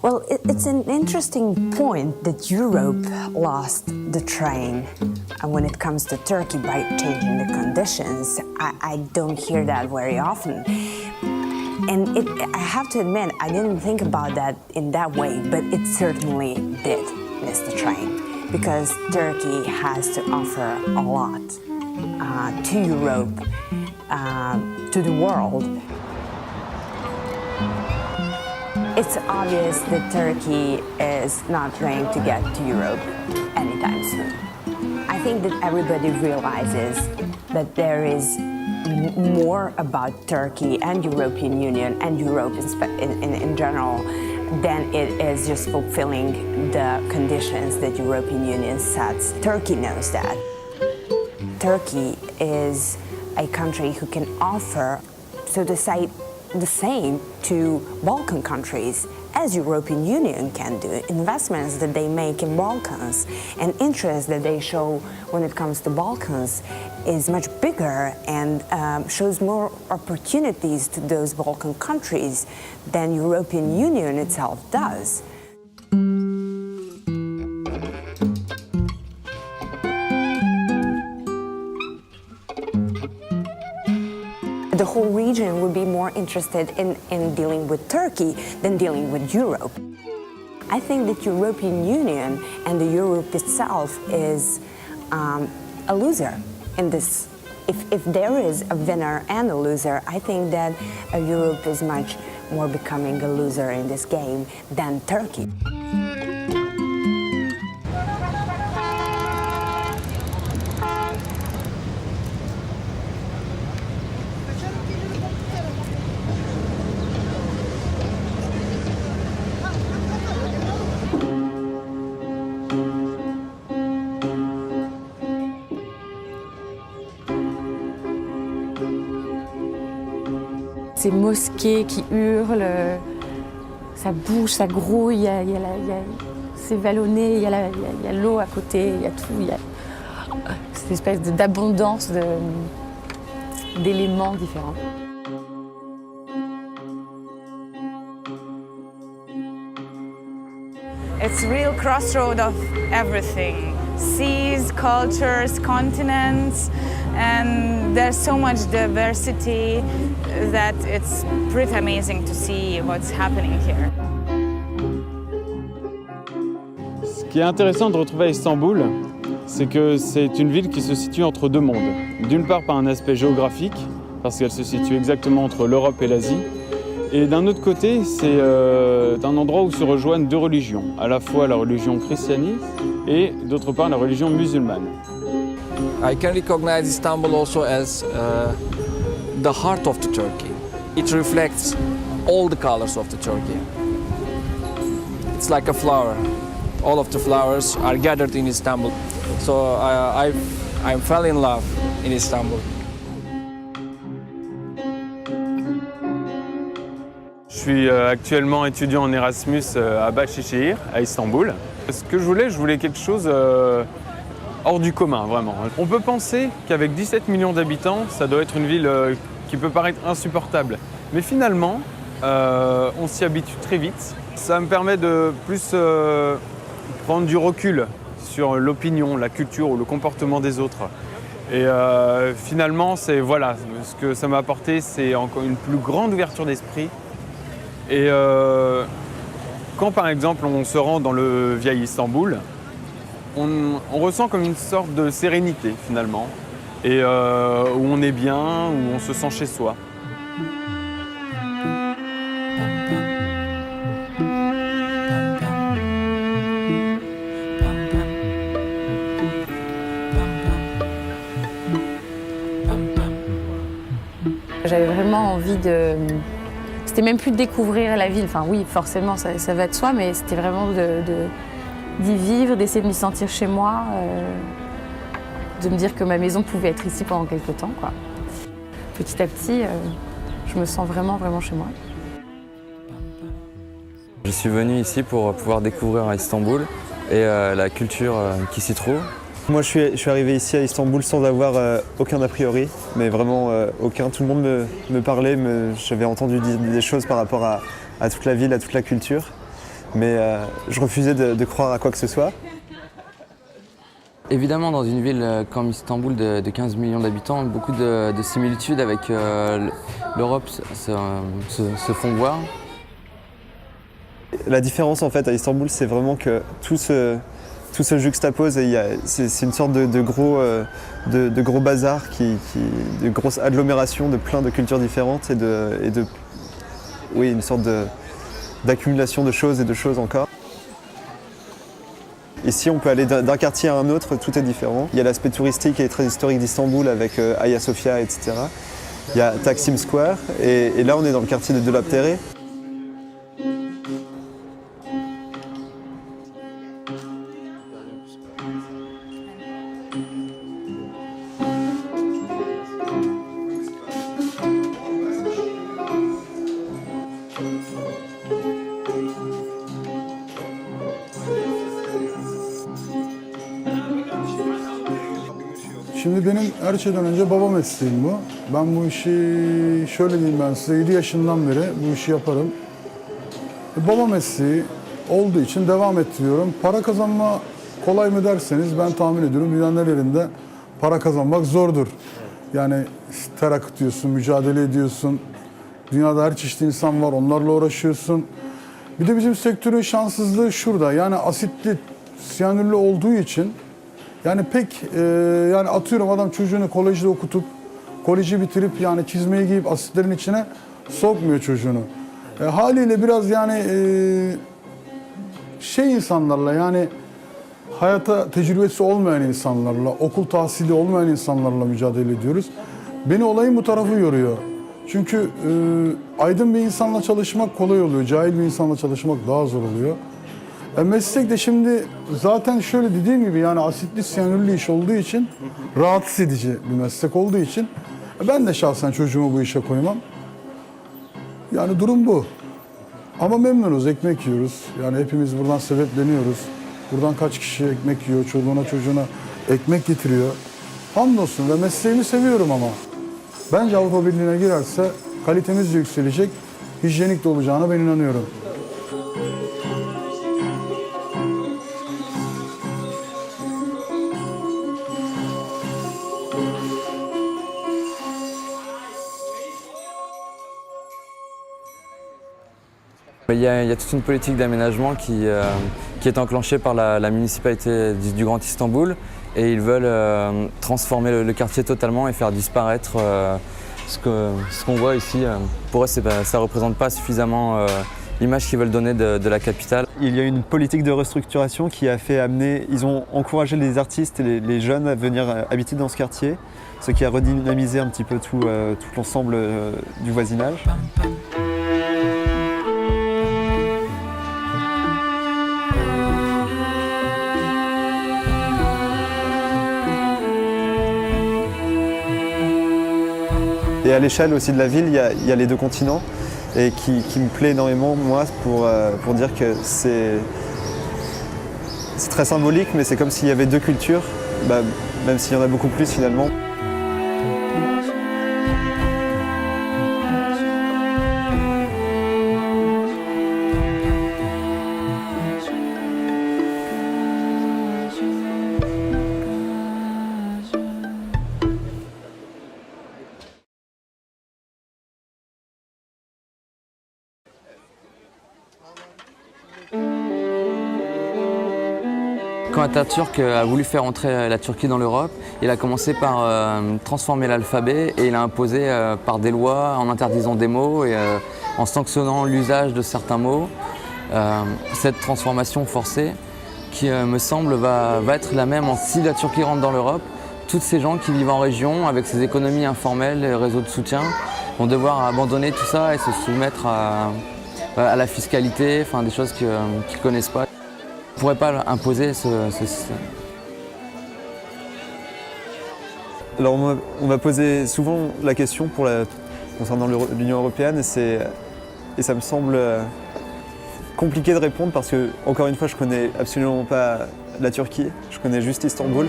Well, it's an interesting point that Europe lost the train when it comes to Turkey by changing the conditions. I don't hear that very often. And I have to admit, I didn't think about that in that way, but it certainly did miss the train because Turkey has to offer a lot to Europe, to the world. It's obvious that Turkey is not going to get to Europe anytime soon. I think that everybody realizes that there is more about Turkey and European Union and Europe in general than it is just fulfilling the conditions that European Union sets. Turkey knows that. Turkey is a country who can offer, so to say, the same to Balkan countries as European Union can do. Investments that they make in Balkans and interest that they show when it comes to Balkans is much bigger and shows more opportunities to those Balkan countries than European Union itself does. The whole region would be more interested in dealing with Turkey than dealing with Europe. I think that European Union and the Europe itself is a loser in this. If there is a winner and a loser, I think that Europe is much more becoming a loser in this game than Turkey. Ces mosquées qui hurlent, ça bouge, ça grouille, c'est vallonné, il y a l'eau à côté, il y a tout, il y a cette espèce d'abondance d'éléments différents. It's a real crossroad of everything. Seas, cultures, continents, and there's so much diversity that it's pretty amazing to see what's happening here. Ce qui est intéressant de retrouver à Istanbul, c'est que c'est une ville qui se situe entre deux mondes. D'une part par un aspect géographique, parce qu'elle se situe exactement entre l'Europe et l'Asie, et d'un autre côté, c'est un endroit où se rejoignent deux religions, à la fois la religion christianiste et d'autre part la religion musulmane. I can recognize Istanbul also as the heart of the Turkey. It reflects all the colors of the Turkey. It's like a flower. All of the flowers are gathered in Istanbul. So I fell in love in Istanbul. Je suis actuellement étudiant en Erasmus à Bahçeşehir, à Istanbul. Ce que je voulais quelque chose hors du commun, vraiment. On peut penser qu'avec 17 millions d'habitants, ça doit être une ville qui peut paraître insupportable. Mais finalement, on s'y habitue très vite. Ça me permet de plus prendre du recul sur l'opinion, la culture ou le comportement des autres. Et finalement, ce que ça m'a apporté, c'est encore une plus grande ouverture d'esprit. Et quand par exemple on se rend dans le vieil Istanbul, on ressent comme une sorte de sérénité finalement, et où on est bien, où on se sent chez soi. J'avais vraiment envie de... C'était même plus de découvrir la ville, enfin oui, forcément, ça va de soi, mais c'était vraiment d'y vivre, d'essayer de m'y sentir chez moi, de me dire que ma maison pouvait être ici pendant quelques temps, quoi. Petit à petit, je me sens vraiment, vraiment chez moi. Je suis venu ici pour pouvoir découvrir Istanbul et la culture qui s'y trouve. Moi, je suis arrivé ici à Istanbul sans avoir aucun a priori, mais vraiment aucun. Tout le monde me parlait, j'avais entendu des choses par rapport à toute la ville, à toute la culture. mais je refusais de croire à quoi que ce soit. Évidemment, dans une ville comme Istanbul de 15 millions d'habitants, beaucoup de similitudes avec l'Europe se font voir. La différence en fait à Istanbul, c'est vraiment que tout se juxtapose et c'est une sorte de gros bazar, de grosse agglomération de plein de cultures différentes oui, une sorte d'accumulation de choses et de choses encore. Ici, on peut aller d'un quartier à un autre, tout est différent. Il y a l'aspect touristique et très historique d'Istanbul avec Hagia Sophia, etc. Il y a Taksim Square et là, on est dans le quartier de Dolapdere. Şimdi benim her şeyden önce baba mesleğim bu. Ben bu işi şöyle diyeyim ben size 7 yaşından beri bu işi yaparım. Baba mesleği olduğu için devam ettiriyorum. Para kazanma kolay mı derseniz ben tahmin ediyorum dünyanın her yerinde para kazanmak zordur. Yani ter akıtıyorsun, mücadele ediyorsun. Dünyada her çeşit insan var, onlarla uğraşıyorsun. Bir de bizim sektörün şanssızlığı şurada. Yani asitli, siyanürlü olduğu için yani pek yani atıyorum adam çocuğunu kolejde okutup koleji bitirip yani çizmeyi giyip asitlerin içine sokmuyor çocuğunu. Haliyle biraz yani şey insanlarla yani hayata tecrübesi olmayan insanlarla, okul tahsili olmayan insanlarla mücadele ediyoruz. Beni olayın bu tarafı yoruyor. Çünkü aydın bir insanla çalışmak kolay oluyor, cahil bir insanla çalışmak daha zor oluyor. Meslek de şimdi zaten şöyle dediğim gibi yani asitli siyanürlü iş olduğu için rahatsız edici bir meslek olduğu için ben de şahsen çocuğumu bu işe koymam. Yani durum bu. Ama memnunuz, ekmek yiyoruz. Yani hepimiz buradan sebepleniyoruz. Buradan kaç kişi ekmek yiyor, çoluğuna çocuğuna ekmek getiriyor. Hamdolsun ve mesleğimi seviyorum ama. Bence Avrupa Birliği'ne girerse kalitemiz de yükselecek, hijyenik de olacağına ben inanıyorum. Il y a toute une politique d'aménagement qui est enclenchée par la municipalité du Grand Istanbul et ils veulent transformer le quartier totalement et faire disparaître ce qu'on voit ici. Pour eux, ça ne représente pas suffisamment l'image qu'ils veulent donner de la capitale. Il y a une politique de restructuration qui a fait amener, ils ont encouragé les artistes et les jeunes à venir habiter dans ce quartier, ce qui a redynamisé un petit peu tout l'ensemble du voisinage. Et à l'échelle aussi de la ville, il y a les deux continents et qui me plaît énormément, moi, pour dire que c'est très symbolique, mais c'est comme s'il y avait deux cultures, même s'il y en a beaucoup plus finalement. Quand Atatürk a voulu faire entrer la Turquie dans l'Europe, il a commencé par transformer l'alphabet et il a imposé par des lois en interdisant des mots et en sanctionnant l'usage de certains mots. Cette transformation forcée qui me semble va être la même si la Turquie rentre dans l'Europe. Toutes ces gens qui vivent en région avec ces économies informelles et réseaux de soutien vont devoir abandonner tout ça et se soumettre à la fiscalité, enfin des choses qu'ils ne connaissent pas. On ne pourrait pas imposer ce système. Alors on m'a posé souvent la question concernant l'Union européenne et ça me semble compliqué de répondre parce que, encore une fois, je connais absolument pas la Turquie, je connais juste Istanbul.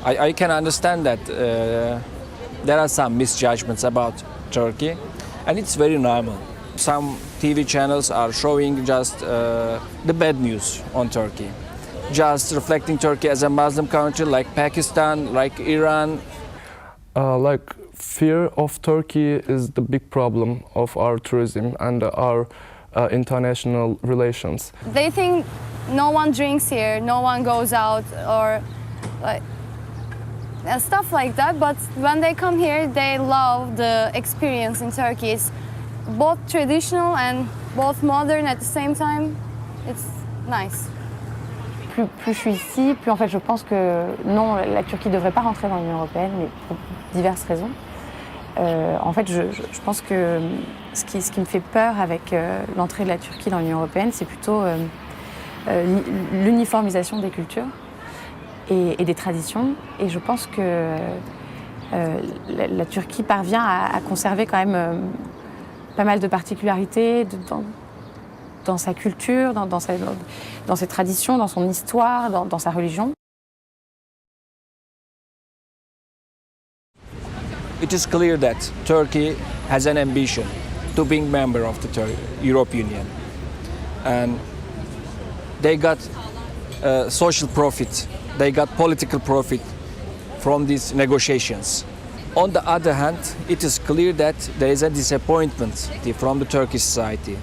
I can understand that there are some misjudgments about Turkey, and it's very normal. Some TV channels are showing just the bad news on Turkey, just reflecting Turkey as a Muslim country like Pakistan, like Iran. Like fear of Turkey is the big problem of our tourism and our international relations. They think no one drinks here, no one goes out, or like stuff like that. But when they come here, they love the experience in Turkey. It's both traditional and both modern at the same time. It's nice. Plus je suis ici, plus en fait je pense que non, la Turquie ne devrait pas rentrer dans l'Union européenne, mais pour diverses raisons. En fait, je pense que ce qui me fait peur avec l'entrée de la Turquie dans l'Union européenne, c'est plutôt l'uniformisation des cultures et des traditions. Et je pense que la Turquie parvient à conserver quand même pas mal de particularités dans sa culture, dans ses traditions, dans son histoire, dans sa religion. It is clear that Turkey has an ambition to be a member of the European Union, and they got social profit, they got political profit from these negotiations. On the other hand, it is clear that there is a disappointment from the Turkish society.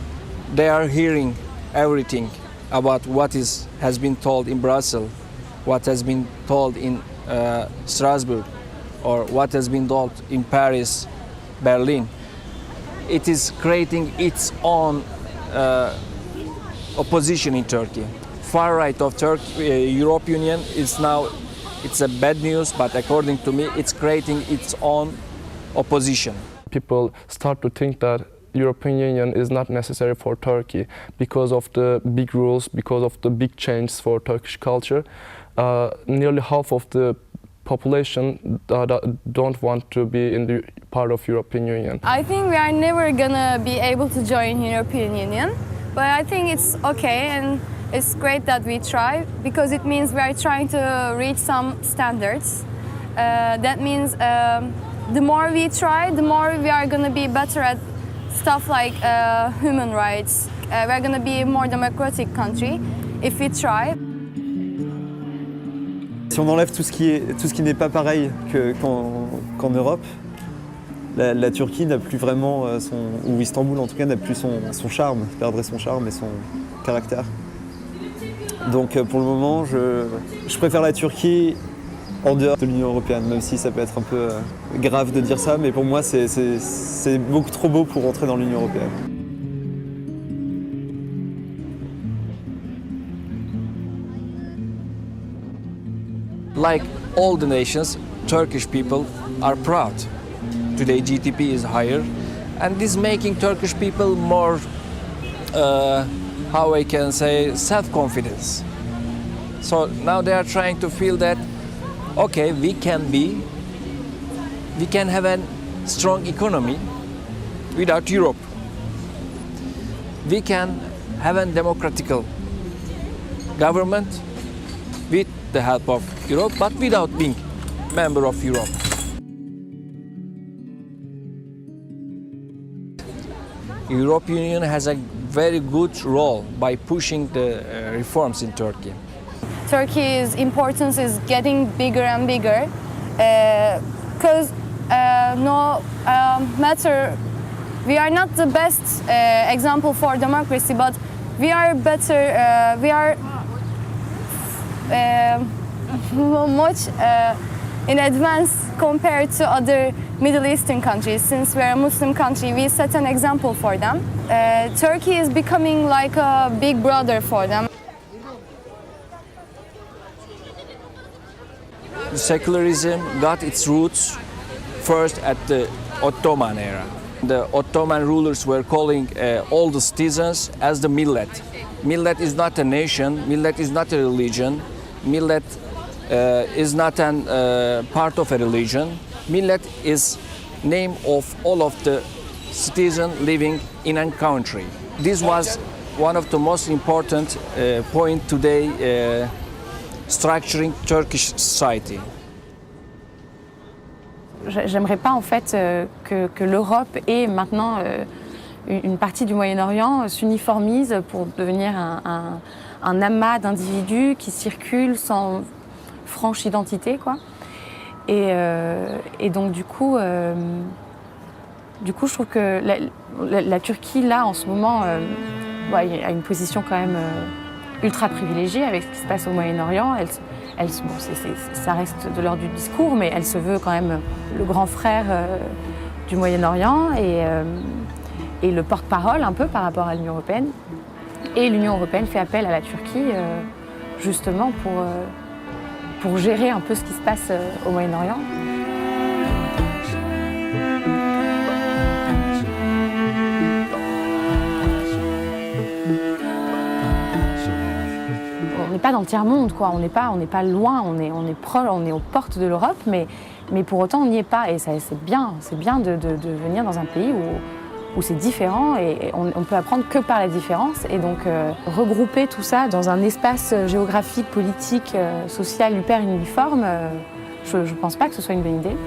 They are hearing everything about what has been told in Brussels, what has been told in Strasbourg, or what has been told in Paris, Berlin. It is creating its own opposition in Turkey. Far right of Turkey, European Union is now, it's a bad news, but according to me, it's creating its own opposition. People start to think that European Union is not necessary for Turkey because of the big rules, because of the big changes for Turkish culture. Nearly half of the population don't want to be in the part of European Union. I think we are never gonna be able to join European Union, but I think it's okay and it's great that we try because it means we are trying to reach some standards. That means the more we try, the more we are gonna be better at stuff like human rights. We're gonna be a more democratic country if we try. Si on enlève tout ce qui n'est pas pareil qu'en Europe, la Turquie n'a plus vraiment ou Istanbul en tout cas n'a plus son charme, perdrait son charme et son caractère. Donc pour le moment, je préfère la Turquie en dehors de l'Union européenne, même si ça peut être un peu grave de dire ça, mais pour moi c'est beaucoup trop beau pour rentrer dans l'Union européenne. Like all the nations, Turkish people are proud. Today GDP is higher, and this making Turkish people more, how I can say, self-confidence. So now they are trying to feel that, okay, we can have a strong economy without Europe. We can have a democratic government with the help of Europe, but without being member of Europe. European Union has a very good role by pushing the reforms in Turkey. Turkey's importance is getting bigger and bigger because no matter, we are not the best example for democracy, but we are better, we are much in advance compared to other Middle Eastern countries. Since we're a Muslim country, we set an example for them. Turkey is becoming like a big brother for them. Secularism got its roots first at the Ottoman era. The Ottoman rulers were calling all the citizens as the millet. Millet is not a nation, millet is not a religion, millet is not a part of a religion. Millet is name of all of the citizens living in a country. This was one of the most important point today structuring Turkish society. J'aimerais pas en fait que l'Europe ait maintenant une partie du Moyen-Orient s'uniformise pour devenir un amas d'individus qui circulent sans franche identité, quoi. Et donc du coup, je trouve que la Turquie là en ce moment a une position quand même ultra privilégiée avec ce qui se passe au Moyen-Orient. Ça reste de l'ordre du discours, mais elle se veut quand même le grand frère du Moyen-Orient et le porte-parole un peu par rapport à l'Union européenne. Et l'Union européenne fait appel à la Turquie justement pour gérer un peu ce qui se passe au Moyen-Orient. On n'est pas dans le tiers-monde, quoi. On n'est pas loin, on est proche, on est aux portes de l'Europe, mais pour autant on n'y est pas. Et c'est bien de venir dans un pays où c'est différent et on peut apprendre que par la différence. Et donc regrouper tout ça dans un espace géographique, politique, social hyper uniforme, je ne pense pas que ce soit une bonne idée.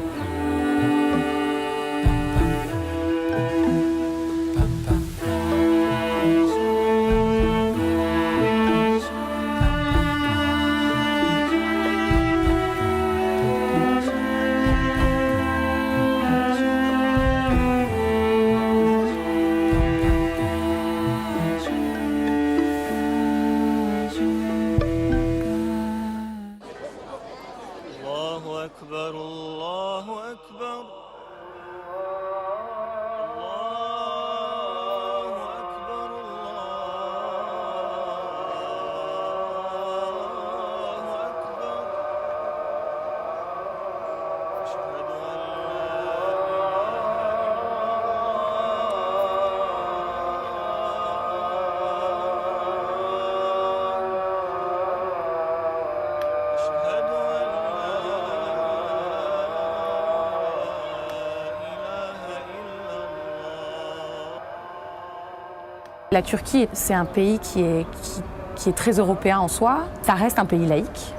La Turquie, c'est un pays qui est très européen en soi. Ça reste un pays laïque,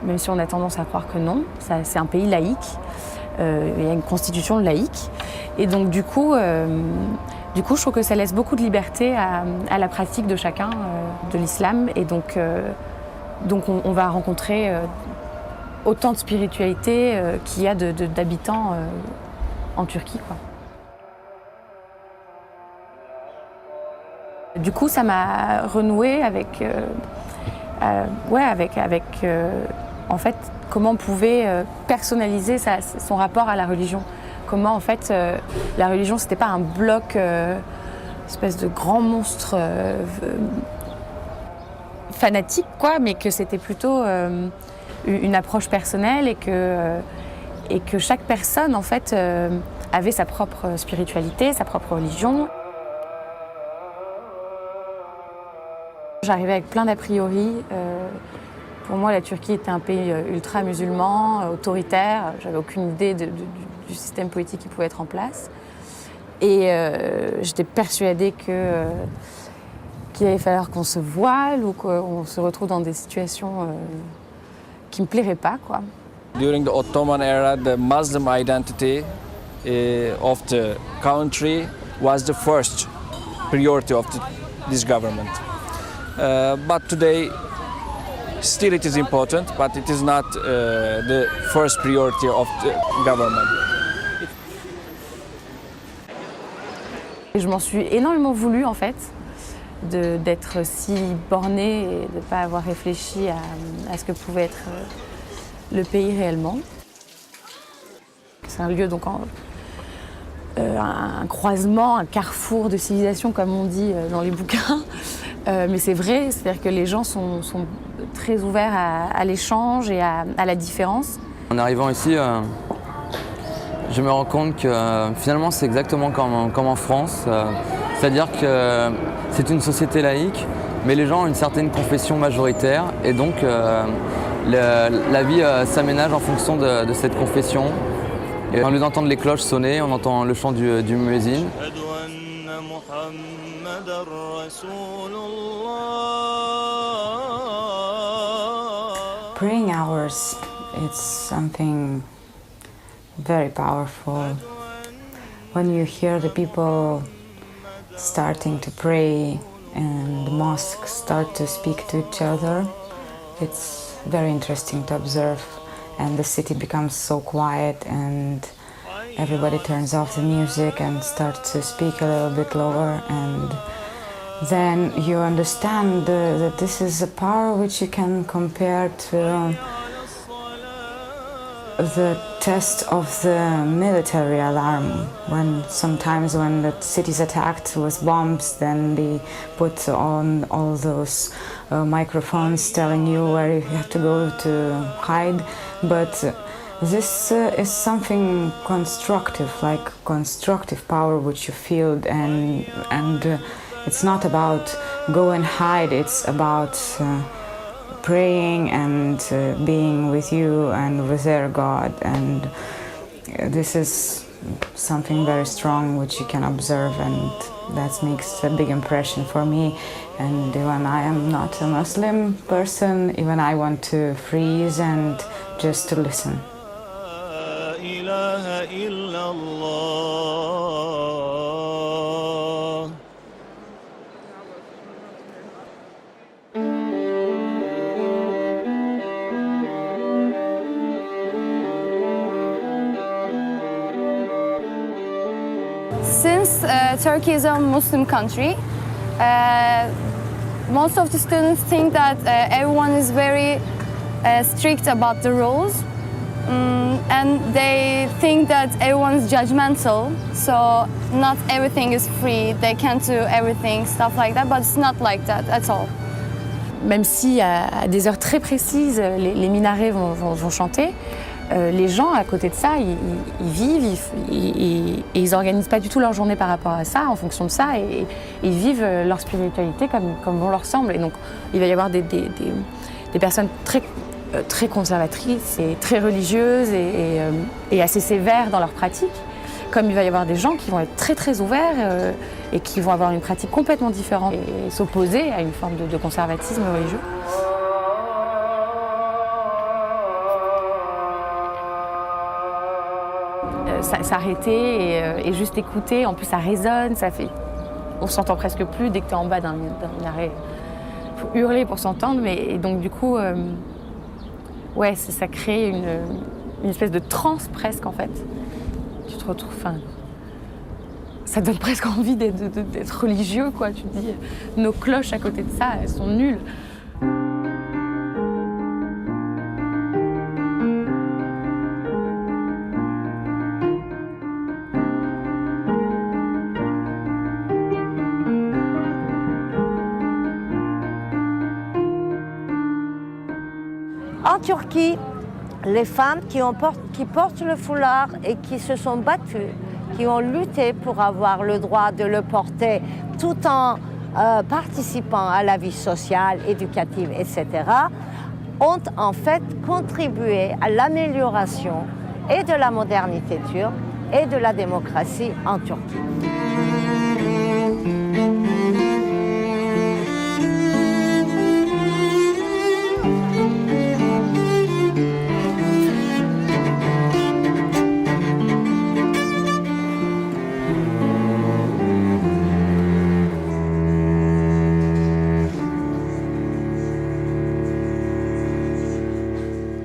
même si on a tendance à croire que non. C'est un pays laïque. Il y a une constitution laïque. Et donc du coup, je trouve que ça laisse beaucoup de liberté à la pratique de chacun de l'islam. Et donc on va rencontrer autant de spiritualité qu'il y a d'habitants en Turquie, quoi. Du coup, ça m'a renoué avec en fait, comment on pouvait personnaliser son rapport à la religion. Comment, en fait, la religion, c'était pas un bloc, espèce de grand monstre fanatique, quoi, mais que c'était plutôt une approche personnelle et que chaque personne, en fait, avait sa propre spiritualité, sa propre religion. J'arrivais avec plein d'a priori. Pour moi, la Turquie était un pays ultra musulman, autoritaire. J'avais aucune idée du système politique qui pouvait être en place. Et j'étais persuadée qu'il allait falloir qu'on se voile ou qu'on se retrouve dans des situations qui ne me plairaient pas, quoi. During the Ottoman era, the Muslim identity of the country was the first priority of this government. But today, still it is important, but it is not the first priority of the government. Je m'en suis énormément voulu, en fait, d'être si bornée et de ne pas avoir réfléchi à ce que pouvait être le pays réellement. C'est un lieu, donc, un croisement, un carrefour de civilisation, comme on dit dans les bouquins. Mais c'est vrai, c'est-à-dire que les gens sont très ouverts à l'échange et à la différence. En arrivant ici, je me rends compte que finalement c'est exactement comme en France. C'est-à-dire que c'est une société laïque, mais les gens ont une certaine confession majoritaire et donc la vie s'aménage en fonction de cette confession. Et au lieu d'entendre les cloches sonner, on entend le chant du muezzin. Praying hours, it's something very powerful. When you hear the people starting to pray and the mosques start to speak to each other, it's very interesting to observe, and the city becomes so quiet and everybody turns off the music and starts to speak a little bit lower, and then you understand that this is a power which you can compare to the test of the military alarm. Sometimes when the city is attacked with bombs, then they put on all those microphones telling you where you have to go to hide. But this is something constructive, like constructive power which you feel, and it's not about go and hide, it's about praying and being with you and with their God, and this is something very strong which you can observe, and that makes a big impression for me. And even I am not a Muslim person, even I want to freeze and just to listen. Since Turkey is a Muslim country, most of the students think that everyone is very strict about the rules, and they think that everyone's judgmental, so not everything is free, they can't do everything, stuff like that, but it's not like that at all. Même si à des heures très précises, les minarets vont chanter, les gens à côté de ça, ils vivent et ils n'organisent pas du tout leur journée par rapport à ça, en fonction de ça, et ils vivent leur spiritualité comme bon leur semble. Et donc il va y avoir des personnes très conservatrices et très religieuses et assez sévères dans leurs pratiques, comme il va y avoir des gens qui vont être très ouverts et qui vont avoir une pratique complètement différente et s'opposer à une forme de conservatisme religieux. S'arrêter et juste écouter, en plus ça résonne, on s'entend presque plus dès que tu es en bas d'un minaret. Il faut hurler pour s'entendre, et donc du coup, ouais, ça crée une espèce de transe presque en fait. Tu te retrouves, ça donne presque envie d'être religieux, quoi. Tu te dis, nos cloches à côté de ça, elles sont nulles. En Turquie, les femmes qui portent le foulard et qui se sont battues, qui ont lutté pour avoir le droit de le porter tout en participant à la vie sociale, éducative, etc., ont en fait contribué à l'amélioration et de la modernité turque et de la démocratie en Turquie.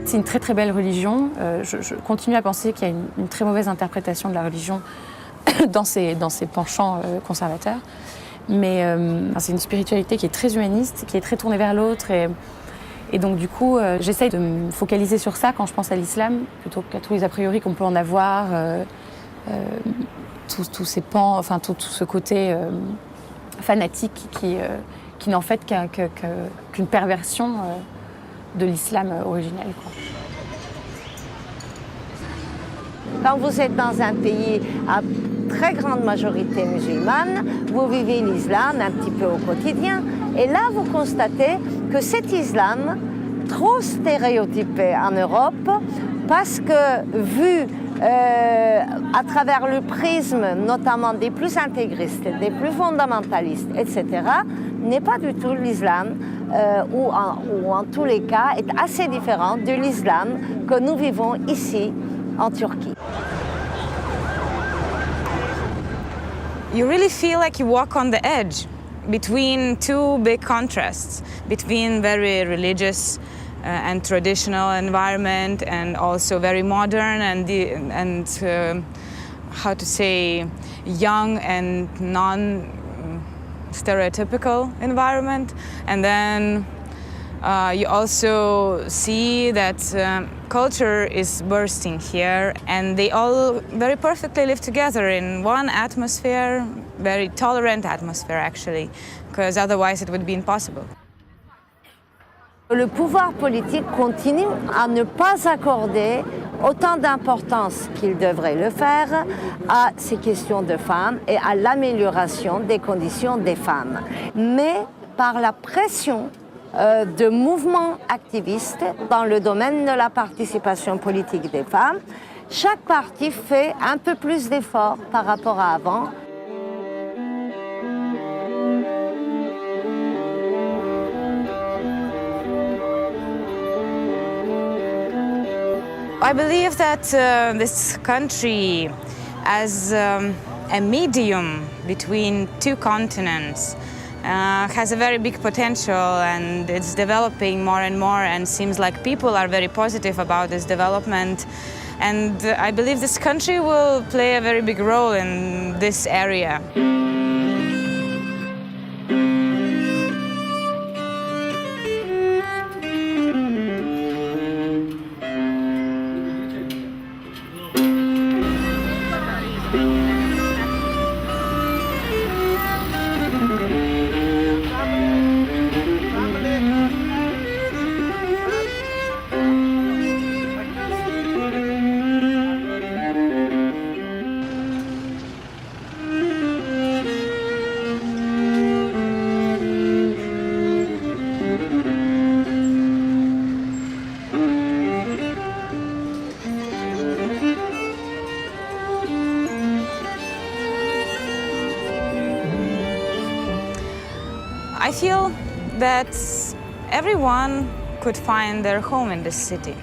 C'est une très belle religion. Je continue à penser qu'il y a une très mauvaise interprétation de la religion dans ses penchants conservateurs. Mais c'est une spiritualité qui est très humaniste, qui est très tournée vers l'autre. Et donc du coup, j'essaye de me focaliser sur ça quand je pense à l'islam, plutôt qu'à tous les a priori qu'on peut en avoir, tous ces pans, enfin tout ce côté fanatique qui n'en fait qu'une perversion de l'islam originel, quoi. Quand vous êtes dans un pays à très grande majorité musulmane, vous vivez l'islam un petit peu au quotidien, et là vous constatez que cet islam, trop stéréotypé en Europe, parce que vu à travers le prisme notamment des plus intégristes, des plus fondamentalistes, etc., n'est pas du tout l'islam, ou en tous les cas est assez différent de l'islam que nous vivons ici en Turquie. you really feel like you walk on the edge between two big contrasts, between very religious and traditional environment and also very modern and how to say, young and non-stereotypical environment. And then you also see that culture is bursting here, and they all very perfectly live together in one atmosphere, very tolerant atmosphere actually, because otherwise it would be impossible. Le pouvoir politique continue à ne pas accorder autant d'importance qu'il devrait le faire à ces questions de femmes et à l'amélioration des conditions des femmes. Mais par la pression de mouvements activistes dans le domaine de la participation politique des femmes, chaque parti fait un peu plus d'efforts par rapport à avant. I believe that this country, as a medium between two continents, has a very big potential, and it's developing more and more, and seems like people are very positive about this development. And I believe this country will play a very big role in this area. I feel that everyone could find their home in this city.